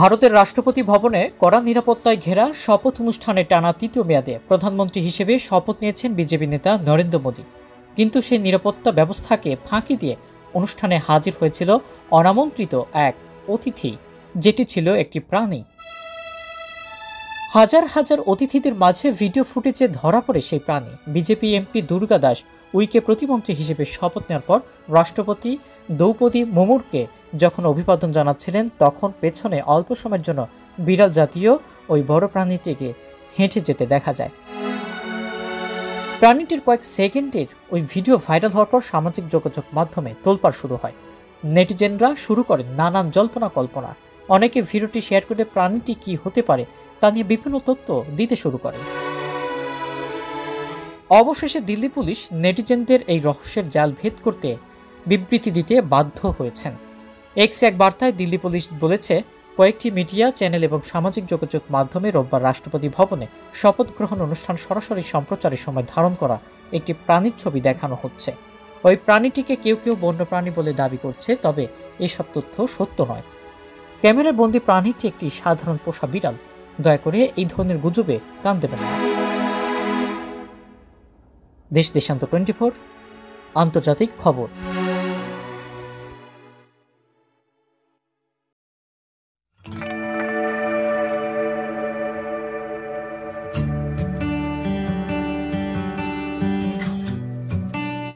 ভারতের রাষ্ট্রপতি ভবনে কড়া নিরাপত্তায় ঘেরা শপথ অনুষ্ঠানে টানা তৃতীয় মেয়াদে প্রধানমন্ত্রী হিসেবে শপথ নিয়েছেন বিজেপি নেতা নরেন্দ্র মোদী। কিন্তু সেই নিরাপত্তা ব্যবস্থাকে ফাঁকি দিয়ে অনুষ্ঠানে হাজির হয়েছিল অনামন্ত্রিত এক অতিথি, যেটি ছিল একটি প্রাণী। হাজার হাজার অতিথিদের মাঝে ভিডিও ফুটেজে ধরা পড়ে সেই প্রাণী। বিজেপি এমপি দুর্গা দাস উইকে প্রতিমন্ত্রী হিসেবে শপথ নেওয়ার পর রাষ্ট্রপতি দ্রৌপদী মুর্মুকে যখন অভিবাদন জানাচ্ছিলেন, তখন পেছনে অল্প সময়ের জন্য বিড়াল জাতীয় ওই বড় প্রাণীটিকে হেঁটে যেতে দেখা যায়। প্রাণীটির কয়েক সেকেন্ডের ওই ভিডিও ভাইরাল হওয়ার পর সামাজিক যোগাযোগ মাধ্যমে তোলপাড় শুরু হয়। নেটিজেনরা শুরু করেন নানান জল্পনা কল্পনা। অনেকে ভিডিওটি শেয়ার করে প্রাণীটি কি হতে পারে তা নিয়ে বিভিন্ন তথ্য দিতে শুরু করেন। অবশেষে দিল্লি পুলিশ নেটিজেনদের এই রহস্যের জাল ভেদ করতে বিবৃতি দিতে বাধ্য হয়েছেন। এক্সে এক বার্তায় দিল্লি পুলিশ বলেছে, কয়েকটি মিডিয়া চ্যানেল এবং সামাজিক যোগাযোগ মাধ্যমে রোববার রাষ্ট্রপতি ভবনে শপথ গ্রহণ অনুষ্ঠান সরাসরি সম্প্রচারের সময় ধারণ করা একটি প্রাণীর ছবি দেখানো হচ্ছে। ওই প্রাণীটিকে কেউ কেউ বন্যপ্রাণী বলে দাবি করছে, তবে এসব তথ্য সত্য নয়। ক্যামেরার বন্দি প্রাণীটি একটি সাধারণ পোষা বিড়াল। দয়া করে এই ধরনের গুজবে কান দেবেন না। দেশ দেশান্তর 24 আন্তর্জাতিক খবর।